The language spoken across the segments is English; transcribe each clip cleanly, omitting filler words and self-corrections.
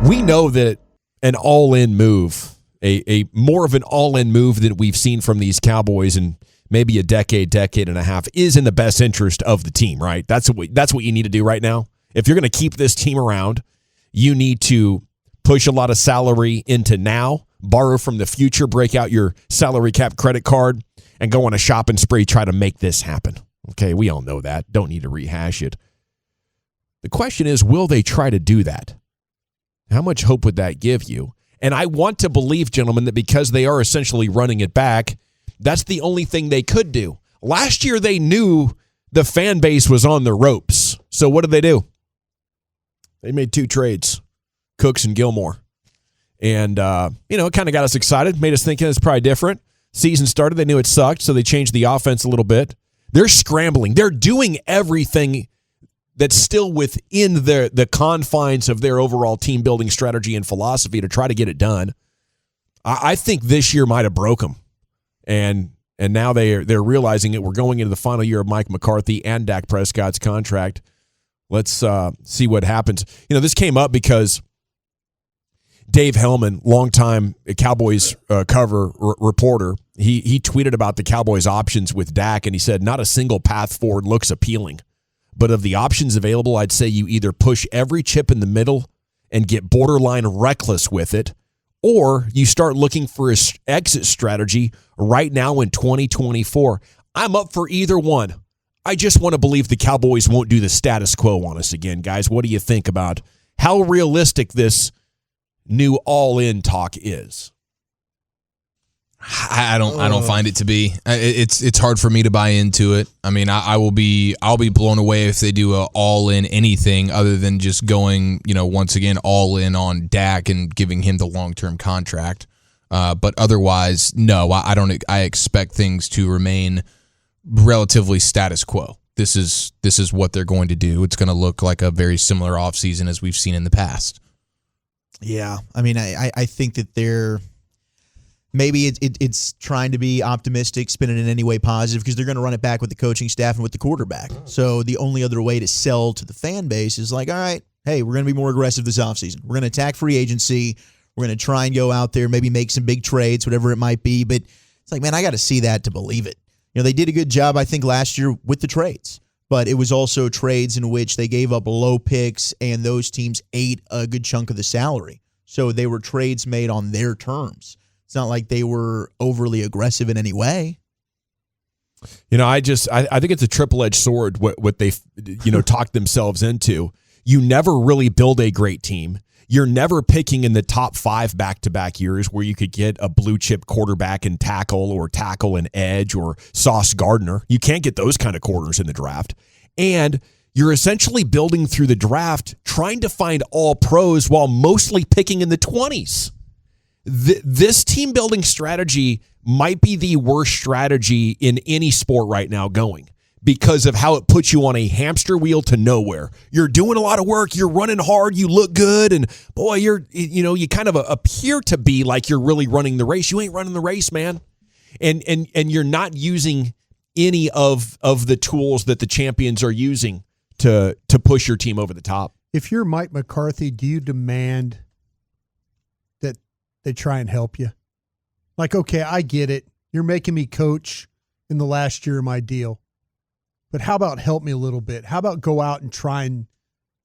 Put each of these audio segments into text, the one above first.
We know that an all-in move, a more of an all-in move that we've seen from these Cowboys in maybe a decade and a half, is in the best interest of the team, right? That's what you need to do right now. If you're going to keep this team around, you need to push a lot of salary into now, borrow from the future, break out your salary cap credit card, and go on a shopping spree, try to make this happen. Okay, we all know that. Don't need to rehash it. The question is, will they try to do that? How much hope would that give you? And I want to believe, gentlemen, that because they are essentially running it back, that's the only thing they could do. Last year, they knew the fan base was on the ropes. So what did they do? They made 2 trades, Cooks and Gilmore. And, it kind of got us excited, made us think it's probably different. Season started, they knew it sucked, so they changed the offense a little bit. They're scrambling. They're doing everything that's still within the confines of their overall team-building strategy and philosophy to try to get it done. I think this year might have broke them. And now they're realizing it. We're going into the final year of Mike McCarthy and Dak Prescott's contract. Let's see what happens. This came up because Dave Hellman, longtime Cowboys cover reporter, he tweeted about the Cowboys' options with Dak, and he said, not a single path forward looks appealing. But of the options available, I'd say you either push every chip in the middle and get borderline reckless with it, or you start looking for an exit strategy right now in 2024. I'm up for either one. I just want to believe the Cowboys won't do the status quo on us again, guys. What do you think about how realistic this new all-in talk is? I don't find it to be. It's hard for me to buy into it. I mean, I'll be blown away if they do a all-in anything other than just going, once again, all in on Dak and giving him the long-term contract. But otherwise, no, I don't. I expect things to remain relatively status quo. This is what they're going to do. It's going to look like a very similar offseason as we've seen in the past. Yeah, I mean, I think that they're maybe it's trying to be optimistic, spin it in any way positive, because they're going to run it back with the coaching staff and with the quarterback. So the only other way to sell to the fan base is like, all right, hey, we're going to be more aggressive this offseason. We're going to attack free agency. We're going to try and go out there, maybe make some big trades, whatever it might be. But it's like, man, I got to see that to believe it. They did a good job, I think, last year with the trades. But it was also trades in which they gave up low picks, and those teams ate a good chunk of the salary. So they were trades made on their terms. It's not like they were overly aggressive in any way. I think it's a triple-edged sword what they talked themselves into. You never really build a great team. You're never picking in the top 5 back-to-back years where you could get a blue-chip quarterback and tackle and edge or Sauce Gardner. You can't get those kind of corners in the draft. And you're essentially building through the draft, trying to find all pros while mostly picking in the 20s. This team-building strategy might be the worst strategy in any sport right now going, because of how it puts you on a hamster wheel to nowhere. You're doing a lot of work, you're running hard, you look good, and boy, you kind of appear to be like you're really running the race. You ain't running the race, man. And you're not using any of the tools that the champions are using to push your team over the top. If you're Mike McCarthy, do you demand that they try and help you? Like, okay, I get it. You're making me coach in the last year of my deal. But how about help me a little bit? How about go out and try and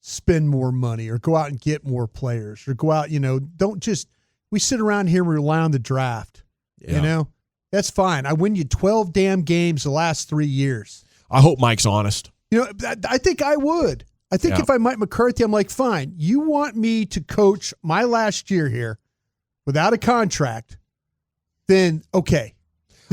spend more money, or go out and get more players, or go out, don't just, we sit around here and rely on the draft. Yeah. That's fine. I win you 12 damn games the last 3 years. I hope Mike's honest. I think I would. I think if I'm Mike McCarthy, I'm like, fine, you want me to coach my last year here without a contract, then okay.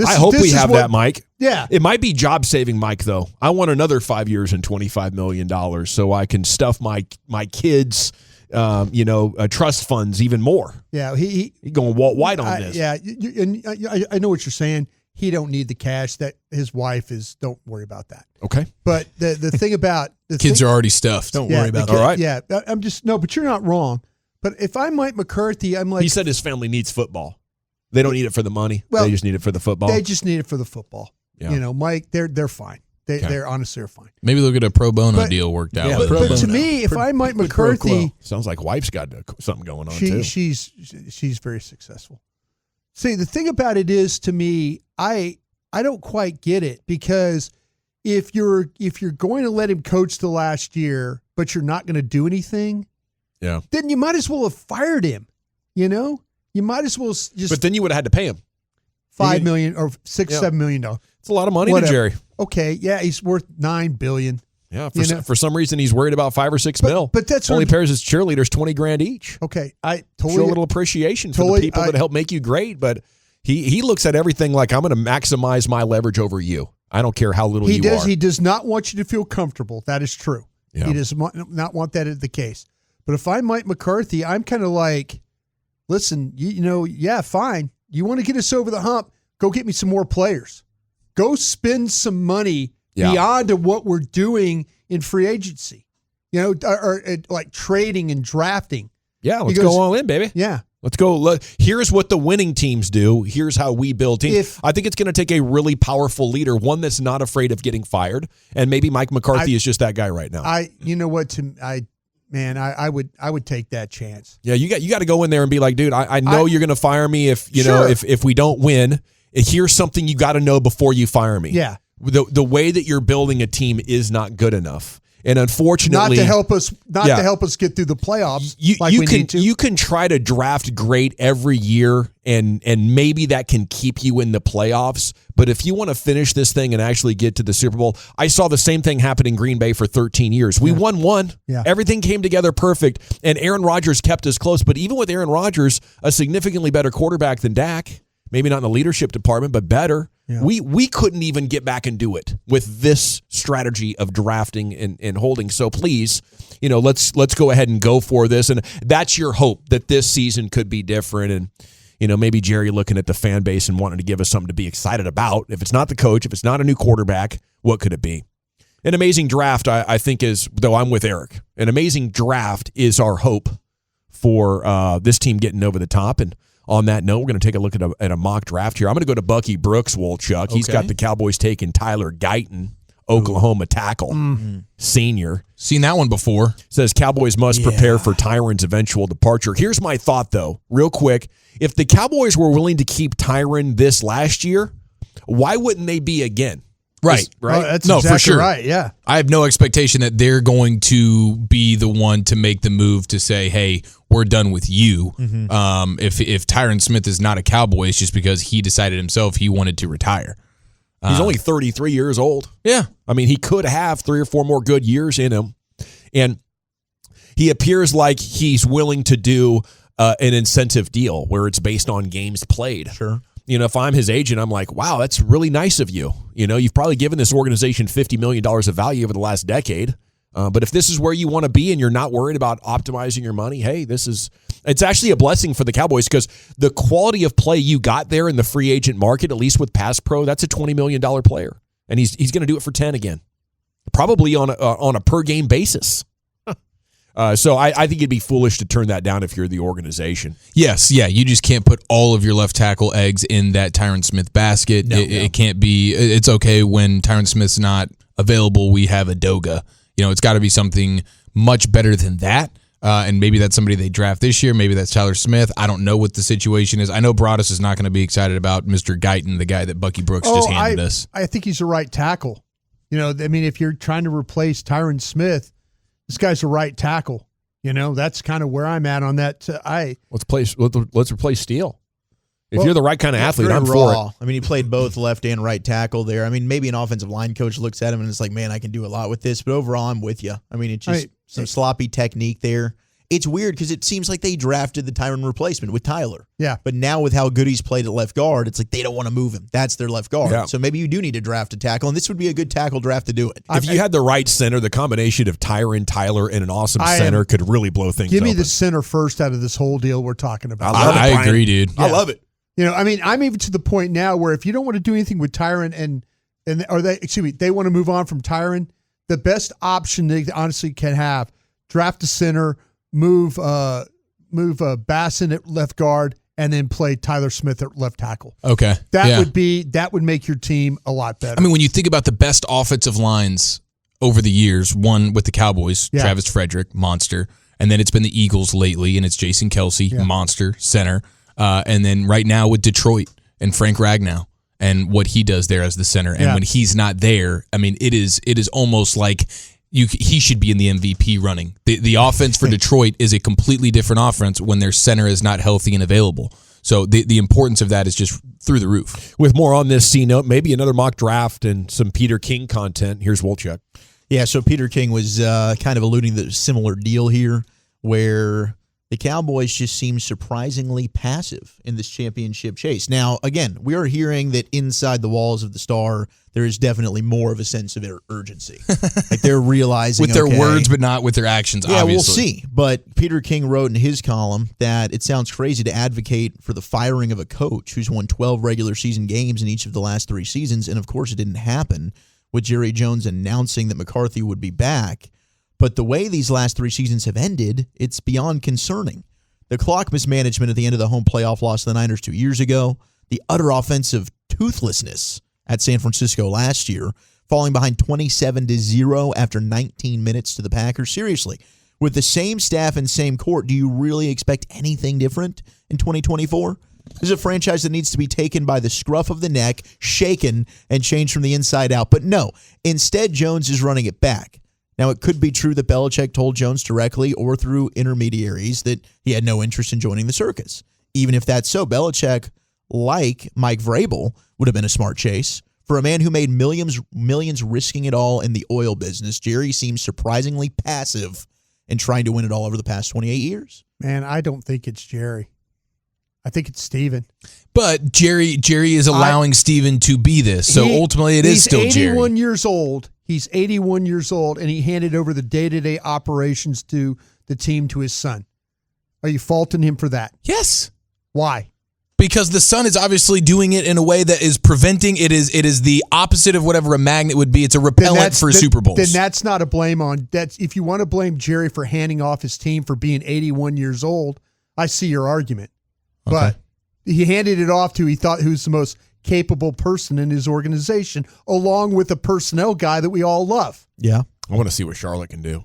I hope we have that, Mike. Yeah. It might be job-saving Mike, though. I want another 5 years and $25 million so I can stuff my kids' trust funds even more. Yeah. He's going Walt White on this. Yeah. And I know what you're saying. He don't need the cash. That his wife is. Don't worry about that. Okay. But the thing about the kids are already stuffed. Don't worry about that. All right. Yeah. I'm just but you're not wrong. But if I'm Mike McCarthy, I'm like, he said his family needs football. They don't need it for the money. Well, they just need it for the football. They just need it for the football. Yeah. Mike, they're fine. They're honestly fine. Maybe they'll get a pro bono deal worked out. Yeah, with pro them. bono. To me, if I'm Mike McCarthy, Sounds like wife's got something going on too. she's very successful. See, the thing about it is, to me, I don't quite get it, because if you're going to let him coach the last year, but you're not going to do anything, then you might as well have fired him. You might as well just. But then you would have had to pay him $5 million or $7 million. It's a lot of money to Jerry. Okay, yeah, he's worth $9 billion. Yeah, for some reason he's worried about $5 or $6 mil. But that's only pairs his cheerleaders $20,000 each. Okay, I totally show a little appreciation for the people that help make you great. But he looks at everything like, I'm going to maximize my leverage over you. I don't care how little you are. He does not want you to feel comfortable. That is true. Yeah. He does not want that as the case. But if I'm Mike McCarthy, I'm kind of like, listen, fine. You want to get us over the hump? Go get me some more players. Go spend some money beyond what we're doing in free agency, or like trading and drafting. Yeah, let's go all in, baby. Yeah. Let's go. Here's what the winning teams do. Here's how we build teams. I think it's going to take a really powerful leader, one that's not afraid of getting fired, and maybe Mike McCarthy is just that guy right now. I would take that chance. Yeah, you got to go in there and be like, dude, I know you're going to fire me if if we don't win. Here's something you got to know before you fire me. Yeah. The way that you're building a team is not good enough. And unfortunately, not to help us get through the playoffs. You can try to draft great every year, and maybe that can keep you in the playoffs. But if you want to finish this thing and actually get to the Super Bowl, I saw the same thing happen in Green Bay for 13 years. We won one. Yeah. Everything came together perfect, and Aaron Rodgers kept us close. But even with Aaron Rodgers, a significantly better quarterback than Dak, maybe not in the leadership department, but better. Yeah. We couldn't even get back and do it with this strategy of drafting and holding. So please, let's go ahead and go for this. And that's your hope, that this season could be different. And, maybe Jerry looking at the fan base and wanting to give us something to be excited about. If it's not the coach, if it's not a new quarterback, what could it be? An amazing draft, I think, is, though I'm with Eric, an amazing draft is our hope for this team getting over the top. And on that note, we're going to take a look at a mock draft here. I'm going to go to Bucky Brooks, Wolchuk. Okay. He's got the Cowboys taking Tyler Guyton, Oklahoma tackle, senior. Seen that one before. Says Cowboys must prepare for Tyron's eventual departure. Here's my thought, though, real quick. If the Cowboys were willing to keep Tyron this last year, why wouldn't they be again? Right. Right. That's exactly for sure. Right. Yeah. I have no expectation that they're going to be the one to make the move to say, hey, we're done with you. Mm-hmm. If Tyron Smith is not a Cowboy, it's just because he decided himself he wanted to retire. He's only 33 years old. Yeah. I mean, he could have 3 or 4 more good years in him. And he appears like he's willing to do an incentive deal where it's based on games played. Sure. If I'm his agent, I'm like, wow, that's really nice of you. You've probably given this organization $50 million of value over the last decade. But if this is where you want to be and you're not worried about optimizing your money, hey, it's actually a blessing for the Cowboys, because the quality of play you got there in the free agent market, at least with Pass Pro, that's a $20 million player. And he's going to do it for 10 again, probably on a per game basis. So I think it'd be foolish to turn that down if you're the organization. Yes, yeah. You just can't put all of your left tackle eggs in that Tyron Smith basket. No. It can't be. It's okay when Tyron Smith's not available. We have a Doga. It's got to be something much better than that. And maybe that's somebody they draft this year. Maybe that's Tyler Smith. I don't know what the situation is. I know Broaddus is not going to be excited about Mr. Guyton, the guy that Bucky Brooks just handed us. I think he's the right tackle. If you're trying to replace Tyron Smith, this guy's a right tackle. That's kind of where I'm at on that. Let's replace Steele. If you're the right kind of athlete, I'm for it. I mean, he played both left and right tackle there. I mean, maybe an offensive line coach looks at him and it's like, man, I can do a lot with this. But overall, I'm with you. I mean, it's just some sloppy technique there. It's weird because it seems like they drafted the Tyron replacement with Tyler. Yeah. But now with how good he's played at left guard, it's like they don't want to move him. That's their left guard. Yeah. So maybe you do need to draft a tackle, and this would be a good tackle draft to do it. If you had the right center, the combination of Tyron, Tyler, and an awesome center could really blow things Give open. me the center first out of this whole deal we're talking about. I agree, dude. Yeah. I love it. I'm even to the point now where if you don't want to do anything with Tyron they want to move on from Tyron, the best option they honestly can have, draft a center, move Bassin at left guard, and then play Tyler Smith at left tackle. Okay. That would make your team a lot better. I mean, when you think about the best offensive lines over the years, one with the Cowboys, Travis Frederick, monster. And then it's been the Eagles lately, and it's Jason Kelsey, monster, center. And then right now with Detroit and Frank Ragnow and what he does there as the center. And when he's not there, I mean, it is almost like he should be in the MVP running. The offense for Detroit is a completely different offense when their center is not healthy and available. So the importance of that is just through the roof. With more on this C note, maybe another mock draft and some Peter King content. Here's Wolchuk. Yeah, so Peter King was kind of alluding to a similar deal here where the Cowboys just seem surprisingly passive in this championship chase. Now, again, we are hearing that inside the walls of the Star, there is definitely more of a sense of urgency. Like they're realizing with their words, but not with their actions, yeah, obviously. We'll see. But Peter King wrote in his column that it sounds crazy to advocate for the firing of a coach who's won 12 regular season games in each of the last 3 seasons, and of course it didn't happen with Jerry Jones announcing that McCarthy would be back. But the way these last 3 seasons have ended, it's beyond concerning. The clock mismanagement at the end of the home playoff loss to the Niners 2 years ago, the utter offensive toothlessness at San Francisco last year, falling behind 27-0 after 19 minutes to the Packers. Seriously, with the same staff and same court, do you really expect anything different in 2024? This is a franchise that needs to be taken by the scruff of the neck, shaken, and changed from the inside out. But no, instead Jones is running it back. Now, it could be true that Belichick told Jones directly or through intermediaries that he had no interest in joining the circus. Even if that's so, Belichick, like Mike Vrabel, would have been a smart chase. For a man who made millions risking it all in the oil business, Jerry seems surprisingly passive in trying to win it all over the past 28 years. Man, I don't think it's Jerry. I think it's Steven. But Jerry is allowing Steven to be this, so ultimately it is still Jerry. He's 81 years old. He's 81 years old, and he handed over the day-to-day operations to the team to his son. Are you faulting him for that? Yes. Why? Because the son is obviously doing it in a way that is preventing. It is the opposite of whatever a magnet would be. It's a repellent for Super Bowls. Then that's not a blame on that. If you want to blame Jerry for handing off his team for being 81 years old, I see your argument. Okay. But he handed it off to he thought who's the most capable person in his organization, along with a personnel guy that we all love. Yeah. I want to see what Charlotte can do.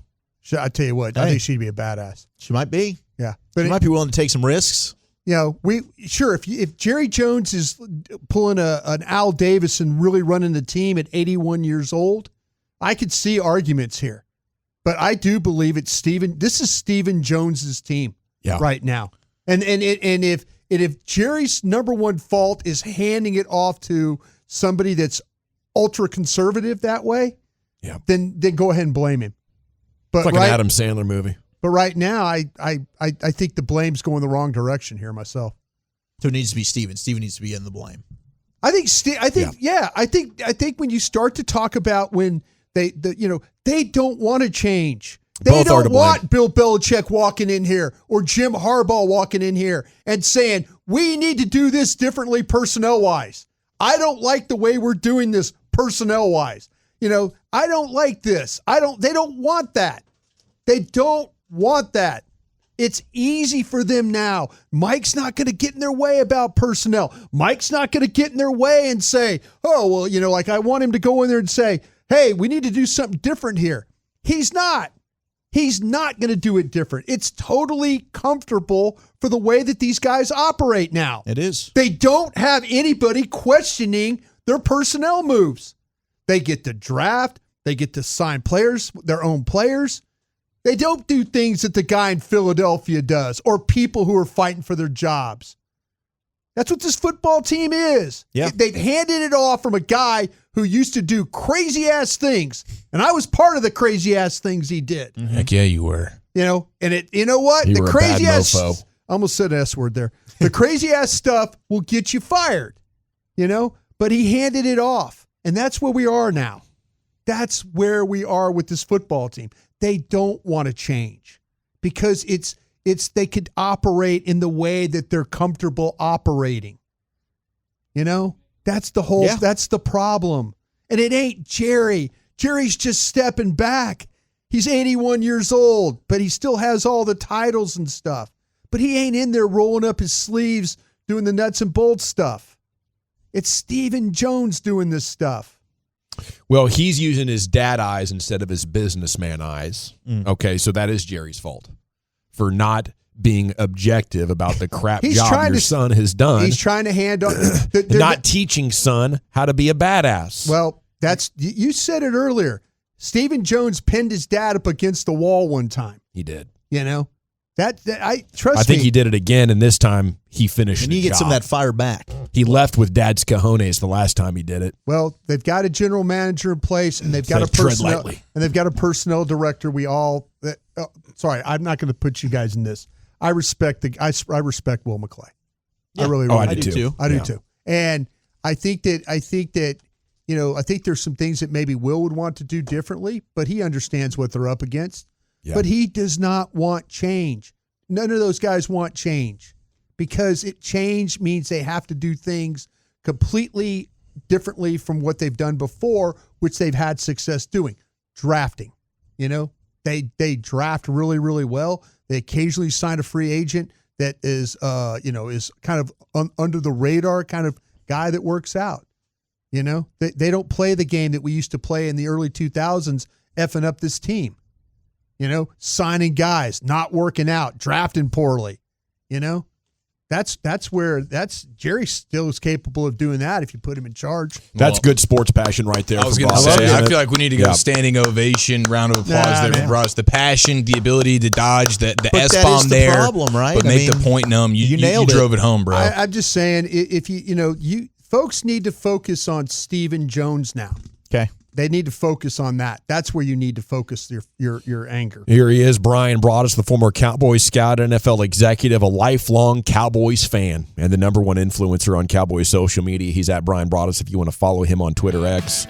I tell you what, I think she'd be a badass. She might be. Yeah. But she might be willing to take some risks. You know, if Jerry Jones is pulling an Al Davis and really running the team at 81 years old, I could see arguments here. But I do believe it's Steven. This is Steven Jones's team right now. And if Jerry's number one fault is handing it off to somebody that's ultra conservative that way, then go ahead and blame him. But it's like an Adam Sandler movie. But right now, I think the blame's going the wrong direction here myself. So it needs to be Steven. Steven needs to be in the blame. I think when you start to talk about when they don't want to change. They don't want Bill Belichick walking in here or Jim Harbaugh walking in here and saying, we need to do this differently personnel-wise. I don't like the way we're doing this personnel-wise. I don't like this. They don't want that. They don't want that. It's easy for them now. Mike's not going to get in their way about personnel. Mike's not going to get in their way and say, oh, well, like I want him to go in there and say, hey, we need to do something different here. He's not. He's not going to do it different. It's totally comfortable for the way that these guys operate now. It is. They don't have anybody questioning their personnel moves. They get to draft. They get to sign players, their own players. They don't do things that the guy in Philadelphia does or people who are fighting for their jobs. That's what this football team is. Yeah. They've handed it off from a guy who used to do crazy-ass things. And I was part of the crazy-ass things he did. Mm-hmm. Heck yeah, you were. You know what? You were a bad mofo. I almost said an S word there. The crazy-ass stuff will get you fired. But he handed it off. And that's where we are now. That's where we are with this football team. They don't want to change because it's they could operate in the way that they're comfortable operating. That's the problem. And it ain't Jerry. Jerry's just stepping back. He's 81 years old, but he still has all the titles and stuff. but he ain't in there rolling up his sleeves doing the nuts and bolts stuff. It's Stephen Jones doing this stuff. Well, he's using his dad eyes instead of his businessman eyes. Okay, so that is Jerry's fault for not being objective about the crap job your son has done. He's trying to handle not teaching son how to be a badass. Well, you said it earlier. Stephen Jones pinned his dad up against the wall one time. He did. You know? I think he did it again, and this time he finished and the he gets job. some of that fire back. He left with dad's cojones the last time he did it. Well, they've got a general manager in place, and they've got a personnel director. Sorry, I'm not going to put you guys in this. I respect Will McClay. Yeah. I really I do too. I do too. And I think that I think there's some things that maybe Will would want to do differently, but he understands what they're up against. Yeah. But he does not want change. None of those guys want change because change means they have to do things completely differently from what they've done before, which they've had success doing. Drafting, they draft really, really well. They occasionally sign a free agent that is kind of under the radar kind of guy that works out. They don't play the game that we used to play in the early 2000s, effing up this team. Signing guys, not working out, drafting poorly. That's Jerry still is capable of doing that if you put him in charge. That's good sports passion right there. I was going to say, I feel like we need to go standing ovation, round of applause there for Broaddus. The passion, the ability to dodge the S-bomb there. That is the problem, right? But make the point numb. You drove it home, bro. I'm just saying, if you folks need to focus on Stephen Jones now. Okay. They need to focus on that. That's where you need to focus your anger. Here he is, Bryan Broaddus, the former Cowboys scout, NFL executive, a lifelong Cowboys fan, and the number one influencer on Cowboys social media. He's at Bryan Broaddus if you want to follow him on Twitter X.